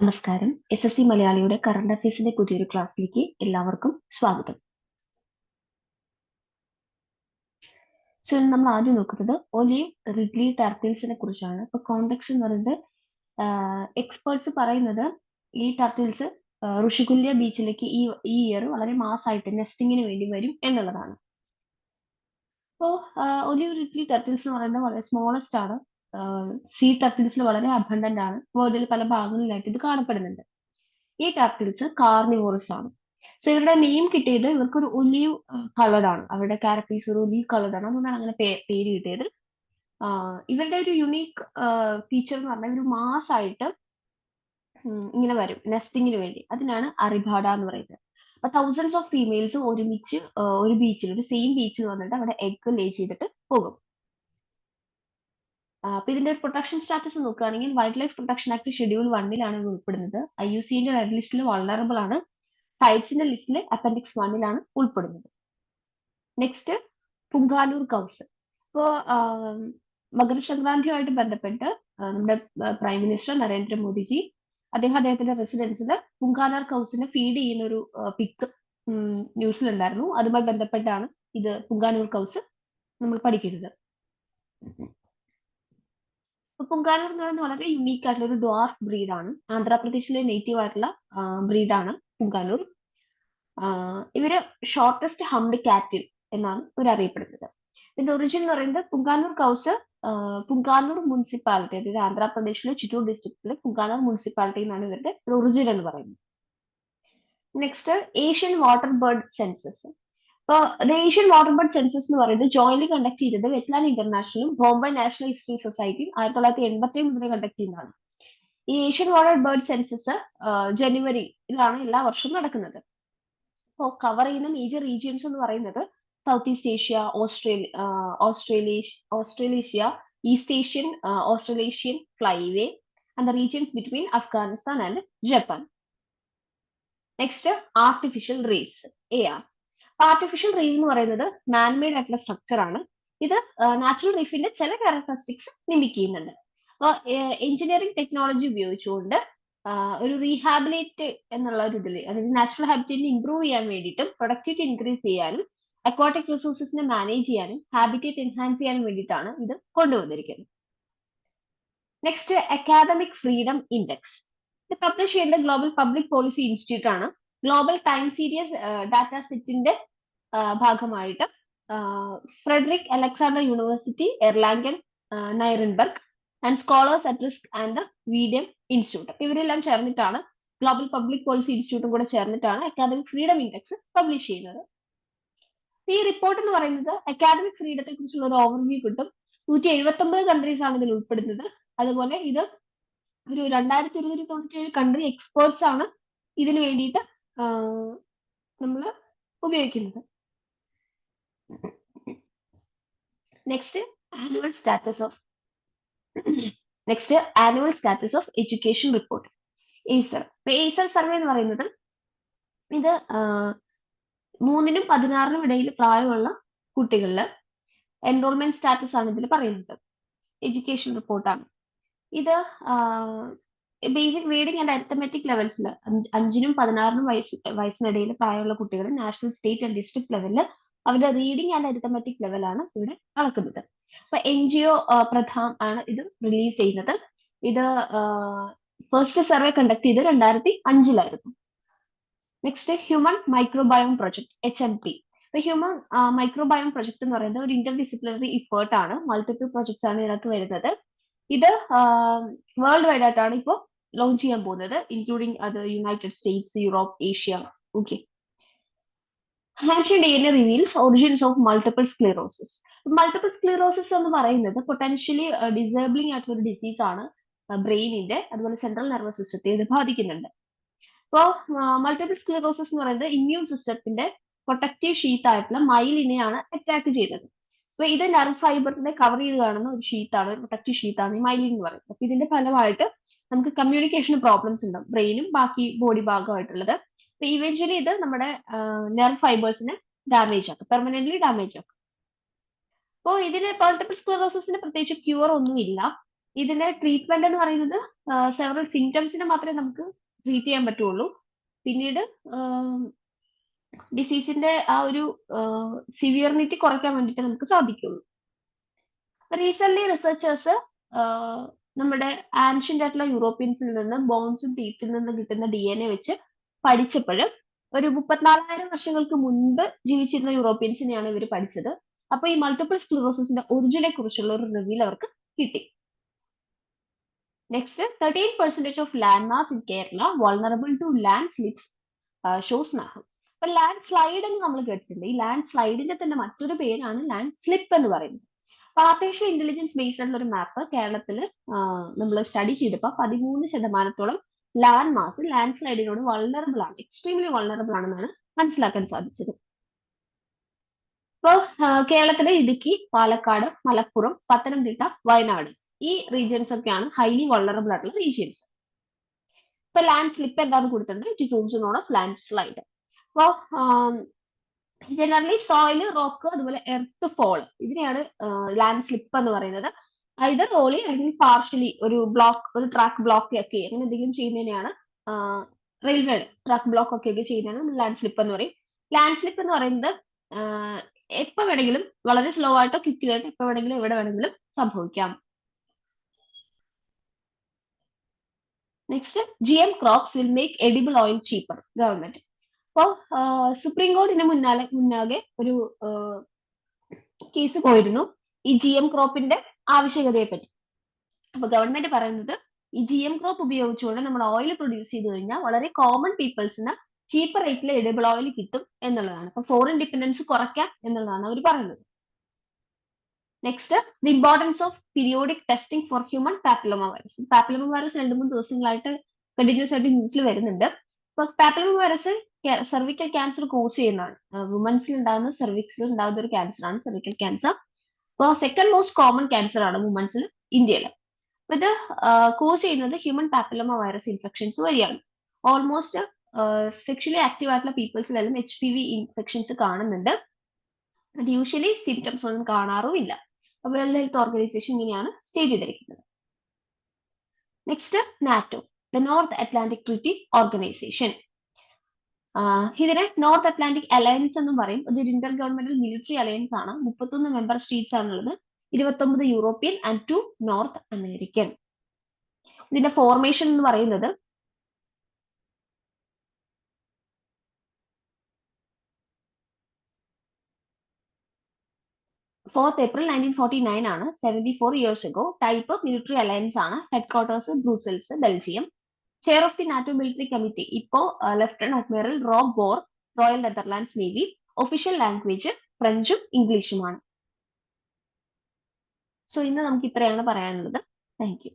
നമസ്കാരം. SSC മലയാളിയുടെ current അഫയേഴ്സിന്റെ പുതിയൊരു ക്ലാസ്സിലേക്ക് എല്ലാവർക്കും സ്വാഗതം. സോ ഇന്ന് നമ്മൾ ആദ്യം നോക്കുന്നത് ഒലീവ് റിഡ്ലി ടർട്ടിൽസിനെ കുറിച്ചാണ്. ഇപ്പൊ കോണ്ടെക്സ്റ്റ് എന്ന് പറയുന്നത് എക്സ്പേർട്സ് പറയുന്നത് ഈ ടർട്ടിൽസ് ഋഷികുല്യ ബീച്ചിലേക്ക് ഈ ഇയർ വളരെ മാസമായിട്ട് നെസ്റ്റിങ്ങിന് വേണ്ടി വരും എന്നുള്ളതാണ്. അപ്പോൾ ഒലീവ് റിഡ്ലി ടർട്ടിൽസ് എന്ന് പറയുന്നത് വളരെ സ്മോളസ്റ്റ് ആണ്. സീ ടർട്ടിൽസിൽ വളരെ അബണ്ടന്റ് ആണ്. വേൾഡിൽ പല ഭാഗങ്ങളിലായിട്ട് ഇത് കാണപ്പെടുന്നുണ്ട്. ഈ ടർട്ടിൽസ് കാർണിവോറസ് ആണ്. സോ ഇവരുടെ നെയിം കിട്ടിയത് ഇവർക്ക് ഒരു ഒലീവ് കളർഡ് ആണ്. അവരുടെ ക്യാരക്ടേഴ്സ് ഒരു ഒലീവ് കളർഡ് ആണ്. അതുകൊണ്ടാണ് അങ്ങനെ പേര് കിട്ടിയത്. ഇവരുടെ ഒരു യുണീക്ക് ഫീച്ചർ എന്ന് പറഞ്ഞാൽ ഒരു മാസമായിട്ട് ഇങ്ങനെ വരും നെസ്റ്റിങ്ങിന് വേണ്ടി. അതിനാണ് അറിബാഡ എന്ന് പറയുന്നത്. അപ്പൊ തൗസൻഡ്സ് ഓഫ് ഫീമെയിൽസ് ഒരുമിച്ച് ഒരു ബീച്ചിൽ ഒരു സെയിം ബീച്ചിൽ വന്നിട്ട് അവിടെ എഗ് ലേ ചെയ്തിട്ട് പോകും. അപ്പൊ ഇതിന്റെ പ്രൊട്ടക്ഷൻ സ്റ്റാറ്റസ് നോക്കുകയാണെങ്കിൽ wild life protection act schedule 1 ഇത് ഉൾപ്പെടുന്നത്. IUCN റെഡ് ലിസ്റ്റിൽ വൾണറബിൾ ആണ്. സൈറ്റ്സിന്റെ ലിസ്റ്റിൽ അപ്പൻഡിക്സ് 1 ഉൾപ്പെടുന്നത്. Next Punganur cows. ഇപ്പോ മകരസംക്രാന്തിയുമായിട്ട് ബന്ധപ്പെട്ട് നമ്മുടെ പ്രൈം മിനിസ്റ്റർ നരേന്ദ്രമോദിജി അദ്ദേഹത്തിന്റെ റെസിഡൻസിൽ പുങ്കാനൂർ കൗസിനെ ഫീഡ് ചെയ്യുന്ന ഒരു പിക്ക് ന്യൂസിലുണ്ടായിരുന്നു. അതുമായി ബന്ധപ്പെട്ടാണ് ഇത് പുങ്കാനൂർ കൗസ് നമ്മൾ പഠിക്കുന്നത്. പുങ്കാനൂർ എന്ന് പറയുന്നത് വളരെ യുണീക്ക് ആയിട്ടുള്ള ഒരു ഡ്വാർഫ് ബ്രീഡാണ്. ആന്ധ്രാപ്രദേശിലെ നേറ്റീവ് ആയിട്ടുള്ള ബ്രീഡാണ് പുങ്കാനൂർ. ഇവര് ഷോർട്ടസ്റ്റ് ഹംഡ് കാറ്റിൽ എന്നാണ് ഇവർ അറിയപ്പെടുന്നത്. ഇതിന്റെ ഒറിജിൻ എന്ന് പറയുന്നത് പുങ്കാനൂർ കൗസ് പുങ്കാനൂർ മുനിസിപ്പാലിറ്റി, അതായത് ആന്ധ്രാപ്രദേശിലെ ചിറ്റൂർ ഡിസ്ട്രിക്റ്റിലെ പുങ്കാനൂർ മുനിസിപ്പാലിറ്റി എന്നാണ് ഇവരുടെ ഒറിജിൻ എന്ന് പറയുന്നത്. Next Asian water bird census. അപ്പോൾ ഏഷ്യൻ വാട്ടർ ബേർഡ് സെൻസസ് എന്ന് പറയുന്നത് ജോയിൻലി കണ്ടക്ട് ചെയ്തത് വെറ്റ്ലാൻഡ് ഇന്റർനാഷണലും ബോംബെ നാഷണൽ ഹിസ്റ്ററി സൊസൈറ്റിയും 1987 മുതൽ കണ്ടക്ട് ചെയ്യുന്നതാണ്. ഈ ഏഷ്യൻ വാട്ടർ ബേർഡ് സെൻസസ് ജനുവരിയിലാണ് എല്ലാ വർഷവും നടക്കുന്നത്. അപ്പോൾ കവർ ചെയ്യുന്ന മേജർ റീജിയൻസ് എന്ന് പറയുന്നത് south east Asia, Australasia, east Asian, Australasian flyway and the regions between Afghanistan and Japan. Next artificial reefs, AR. Artificial reef എന്ന് പറയുന്നത് മാൻമെയ്ഡ് ആയിട്ടുള്ള സ്ട്രക്ചർ ആണ്. ഇത് നാച്ചുറൽ റീഫിന്റെ ചില ക്യാരക്ടറിസ്റ്റിക്സ് മിമിക് ചെയ്യുന്നുണ്ട്. അപ്പോൾ എഞ്ചിനീയറിംഗ് ടെക്നോളജി ഉപയോഗിച്ചുകൊണ്ട് ഒരു റീഹാബിലേറ്റ് എന്നുള്ള ഒരു ഇതിൽ, അതായത് നാച്ചുറൽ ഹാബിറ്റേറ്റിനെ ഇംപ്രൂവ് ചെയ്യാൻ വേണ്ടിയിട്ടും പ്രൊഡക്ടിവിറ്റി ഇൻക്രീസ് ചെയ്യാനും അക്വാട്ടിക് റിസോഴ്സസിനെ മാനേജ് ചെയ്യാനും ഹാബിറ്റേറ്റ് എൻഹാൻസ് ചെയ്യാനും വേണ്ടിയിട്ടാണ് ഇത് കൊണ്ടുവന്നിരിക്കുന്നത്. Next academic freedom index. ഇത് പബ്ലിഷ് ചെയ്യുന്നത് ഗ്ലോബൽ പബ്ലിക് പോളിസി ഇൻസ്റ്റിറ്റ്യൂട്ട് ആണ്. ഗ്ലോബൽ ടൈം സീരീസ് ഡാറ്റ സെറ്റിന്റെ ഭാഗമായിട്ട് Friedrich Alexander university, Erlangen, Nuremberg and scholars at risk and the V Dem institute, ഇവരെല്ലാം ചേർന്നിട്ടാണ്, ഗ്ലോബൽ പബ്ലിക് പോളിസി ഇൻസ്റ്റിറ്റ്യൂട്ടും കൂടെ ചേർന്നിട്ടാണ് അക്കാദമിക് ഫ്രീഡം ഇൻഡെക്സ് പബ്ലിഷ് ചെയ്യുന്നത്. ഈ റിപ്പോർട്ട് എന്ന് പറയുന്നത് അക്കാദമിക് ഫ്രീഡത്തെ കുറിച്ചുള്ള ഒരു ഓവർവ്യൂ കിട്ടും. 179 കൺട്രീസ് ആണ് ഇതിൽ ഉൾപ്പെടുന്നത്. അതുപോലെ ഇത് ഒരു 2197 കൺട്രി എക്സ്പേർട്സ് ആണ് ഇതിനു വേണ്ടിയിട്ട് നമ്മൾ ഉപയോഗിക്കുന്നത്. Next annual status of education report, Acer. Acer survey എന്ന് പറയുന്നത് ഇത് 3-നും 16-നും ഇടയിൽ പ്രായമുള്ള കുട്ടികളില് എൻറോൾമെന്റ് സ്റ്റാറ്റസ് ആണ് ഇതിൽ പറയുന്നത്. എഡ്യൂക്കേഷൻ റിപ്പോർട്ടാണ് ഇത്. ബേസിക് റീഡിംഗ് ആൻഡ് അരിത്തമെറ്റിക് ലെവൽസിൽ 5-നും 16-നും വയസ്സിനിടയിൽ പ്രായമുള്ള കുട്ടികൾ നാഷണൽ, സ്റ്റേറ്റ് ആൻഡ് ഡിസ്ട്രിക്ട് ലെവലിൽ അവരുടെ റീഡിംഗ് ആൻഡ് അരിത്തമെറ്റിക് ലെവലാണ് ഇവിടെ അളക്കുന്നത്. അപ്പൊ NGO പ്രധാൻ ആണ് ഇത് റിലീസ് ചെയ്യുന്നത്. ഇത് ഫസ്റ്റ് സർവേ കണ്ടക്ട് ചെയ്ത് 2005 next human microbiome project, HMP. Human microbiome project എന്ന് പറയുന്നത് ഒരു ഇന്റർ ഡിസിപ്ലിനറി ഇഫേർട്ട് ആണ്. മൾട്ടിപ്പിൾ പ്രൊജക്ട്സ് ആണ് ഇതിനകത്ത് വരുന്നത്. ഇത് വേൾഡ് വൈഡ് ആയിട്ടാണ് ഇപ്പോൾ ലോഞ്ച് ചെയ്യാൻ പോകുന്നത്, ഇൻക്ലൂഡിങ് അത് United States, Europe, Asia. Okay. Ancient DNA reveals origins of multiple sclerosis. Multiple sclerosis എന്ന് പറയുന്നത് പൊട്ടൻഷ്യലി ഡിസേബിളിംഗ് ആയിട്ടുള്ള ഒരു ഡിസീസ് ആണ്. ബ്രെയിനിന്റെ അതുപോലെ സെൻട്രൽ നെർവസ് സിസ്റ്റത്തെ ഇത് ബാധിക്കുന്നുണ്ട്. അപ്പോൾ മൾട്ടിപ്പിൾ സ്ക്ലിറോസിസ് എന്ന് പറയുന്നത് ഇമ്മ്യൂൺ സിസ്റ്റത്തിന്റെ പ്രൊട്ടക്റ്റീവ് ഷീറ്റ് ആയിട്ടുള്ള മൈലിനെയാണ് അറ്റാക്ക് ചെയ്തത്. അപ്പൊ ഇത് നെർവ് ഫൈബറിനെ കവർ ചെയ്ത് കാണുന്ന ഒരു ഷീറ്റാണ്, പ്രൊട്ടക്റ്റീവ് ഷീറ്റാണ് ഈ മൈലിൻ എന്ന് പറയുന്നത്. അപ്പൊ ഇതിന്റെ ഫലമായിട്ട് നമുക്ക് കമ്മ്യൂണിക്കേഷൻ പ്രോബ്ലംസ് ഉണ്ടാവും, ബ്രെയിനും ബാക്കി ബോഡി ഭാഗമായിട്ടുള്ളത്. അപ്പൊ ഇവഞ്ച്വലി ഇത് നമ്മുടെ നെർവ് ഫൈബേഴ്സിനെ ഡാമേജ് ആക്കും, പെർമനന്റ്ലി ഡാമേജ് ആക്കും. അപ്പോൾ ഇതിന് മൾട്ടിപ്പിൾ സ്ക്ലെറോസിന് പ്രത്യേകിച്ച് ക്യൂർ ഒന്നും ഇല്ല. ഇതിന്റെ ട്രീറ്റ്മെന്റ് എന്ന് പറയുന്നത് സെവറൽ സിംറ്റംസിനെ മാത്രമേ നമുക്ക് ട്രീറ്റ് ചെയ്യാൻ പറ്റുള്ളൂ. പിന്നീട് ഡിസീസിന്റെ ആ ഒരു സിവിയറിനിറ്റി കുറയ്ക്കാൻ വേണ്ടിയിട്ട് നമുക്ക് സാധിക്കുള്ളൂ. റീസെന്റ് റിസർച്ചേഴ്സ് നമ്മുടെ ആൻഷ്യന്റ് ആയിട്ടുള്ള യൂറോപ്യൻസിൽ നിന്ന് ബോൺസും ടീത്തിൽ നിന്ന് കിട്ടുന്ന DNA വെച്ച് പഠിച്ചപ്പോൾ ഒരു 34,000 വർഷങ്ങൾക്ക് മുൻപ് ജീവിച്ചിരുന്ന യൂറോപ്യൻസിനെയാണ് ഇവർ പഠിച്ചത്. അപ്പൊ ഈ മൾട്ടിപ്പിൾ സ്ക്ലിറോസിന്റെ ഒറിജിനെ കുറിച്ചുള്ള ഒരു റിവീൽ അവർക്ക് കിട്ടി. Next 13% of land mass in Kerala vulnerable to landslips shows നാഹം. അപ്പൊ ലാൻഡ് സ്ലൈഡ് എന്ന് നമ്മൾ കേട്ടിട്ടുണ്ട്. ഈ ലാൻഡ് സ്ലൈഡിന്റെ തന്നെ മറ്റൊരു പേരാണ് ലാൻഡ് സ്ലിപ്പ് എന്ന് പറയുന്നത്. ആർട്ടിഫിഷ്യൽ ഇന്റലിജൻസ് ബേസ്ഡ് ആയിട്ടുള്ള ഒരു മാപ്പ് കേരളത്തിൽ നമ്മൾ സ്റ്റഡി ചെയ്തപ്പോൾ 13% ലാൻഡ് മാസ് ലാൻഡ് സ്ലൈഡിനോട് വൾണറബിൾ ആണ്, എക്സ്ട്രീംലി വൾണറബിൾ ആണെന്നാണ് മനസ്സിലാക്കാൻ സാധിച്ചത്. ഇപ്പോൾ കേരളത്തിലെ ഇടുക്കി, പാലക്കാട്, മലപ്പുറം, പത്തനംതിട്ട, വയനാട് ഈ റീജിയൻസ് ഒക്കെയാണ് ഹൈലി വൾണറബിൾ ആയിട്ടുള്ള റീജിയൻസ്. ഇപ്പൊ ലാൻഡ് സ്ലിപ്പ് എന്താണെന്ന് കൊടുത്തിട്ടുണ്ട്. It is also known of land slide. അപ്പോൾ ജനറലി സോയിൽ, റോക്ക്, അതുപോലെ എർത്ത് ഫോൾ ഇതിനെയാണ് ലാൻഡ് സ്ലിപ്പ് എന്ന് പറയുന്നത്. ഐദർ ഓളി അല്ലെങ്കിൽ പാർഷ്യലി ഒരു ബ്ലോക്ക്, ഒരു ട്രാക്ക് ബ്ലോക്ക് ഒക്കെ അങ്ങനെ എന്തെങ്കിലും ചെയ്യുന്നതിനെയാണ് റെയിൽവേ ട്രാക്ക് ബ്ലോക്ക് ഒക്കെ ചെയ്യുന്നതാണ് ലാൻഡ് സ്ലിപ്പ് എന്ന് പറയും. ലാൻഡ് സ്ലിപ്പ് എന്ന് പറയുന്നത് എപ്പോ വേണമെങ്കിലും വളരെ സ്ലോ ആയിട്ടോ ക്വിക്കിലായിട്ടോ എപ്പോ വേണമെങ്കിലും എവിടെ വേണമെങ്കിലും സംഭവിക്കാം. Next, GM crops will make edible oil cheaper. Government. അപ്പോൾ സുപ്രീം കോടതിന് മുന്നാകെ ഒരു കേസ് പോയിരുന്നു ഈ GM ക്രോപ്പിന്റെ ആവശ്യകതയെ പറ്റി. അപ്പൊ ഗവൺമെന്റ് പറയുന്നത് ഈ GM ക്രോപ്പ് ഉപയോഗിച്ചുകൊണ്ട് നമ്മൾ ഓയിൽ പ്രൊഡ്യൂസ് ചെയ്ത് കഴിഞ്ഞാൽ വളരെ കോമൺ പീപ്പിൾസിന് ചീപ്പർ റേറ്റിൽ എഡിബിൾ ഓയിൽ കിട്ടും എന്നുള്ളതാണ്. അപ്പൊ ഫോറിൻ ഡിപെൻഡൻസ് കുറയ്ക്കാം എന്നുള്ളതാണ് അവർ പറയുന്നത്. Next, the importance of periodic testing for human papilloma virus. Papilloma virus 2-3 ദിവസങ്ങളായിട്ട് കണ്ടിന്യൂസ് ആയിട്ട് ന്യൂസിൽ വരുന്നുണ്ട്. അപ്പൊ papilloma virus cervical cancer cause ചെയ്യുന്നതാണ്. വുമൻസിൽ ഉണ്ടാകുന്ന സെർവിക്സിൽ ഉണ്ടാകുന്ന ഒരു ക്യാൻസർ ആണ് സെർവിക്കൽ ക്യാൻസർ. അപ്പോൾ സെക്കൻഡ് മോസ്റ്റ് കോമൺ ക്യാൻസർ ആണ് വുമൻസിൽ ഇന്ത്യയിൽ. അപ്പൊ ഇത് കോസ് ചെയ്യുന്നത് ഹ്യൂമൻ പാപ്പിലോമ വൈറസ് ഇൻഫെക്ഷൻസ് വഴിയാണ്. ഓൾമോസ്റ്റ് സെക്ഷലി ആക്റ്റീവ് ആയിട്ടുള്ള പീപ്പിൾസിലെല്ലാം HPV ഇൻഫെക്ഷൻസ് കാണുന്നുണ്ട്. യൂഷ്വലി സിംറ്റംസ് ഒന്നും കാണാറുമില്ല. വേൾഡ് ഹെൽത്ത് ഓർഗനൈസേഷൻ ഇങ്ങനെയാണ് സ്റ്റേറ്റ് ചെയ്തിരിക്കുന്നത്. Next, NATO, the north Atlantic treaty organisation. ഇതിനെ നോർത്ത് അറ്റ്ലാന്റിക് അലയൻസ് എന്നും പറയും. ഇതൊരു ഇന്റർ ഗവൺമെന്റൽ മിലിറ്ററി അലയൻസ് ആണ്. 31 മെമ്പർ സ്റ്റേറ്റ്സ് ആണുള്ളത്. 29 യൂറോപ്യൻ ആൻഡ് 2 നോർത്ത് അമേരിക്കൻ. ഇതിന്റെ ഫോർമേഷൻ എന്ന് പറയുന്നത് April 1949 ആണ്. 74 years ago. Type military alliance ആണ്. Headquarters Brussels, Belgium. Chair of the NATO military committee ഇപ്പോ lieutenant admiral Rob Bauer, royal Netherlands navy. Official language ഫ്രഞ്ചും ഇംഗ്ലീഷുമാണ്. So ഇന്ന് നമുക്ക് ഇത്രയാണ് പറയാനുള്ളത്. Thank U.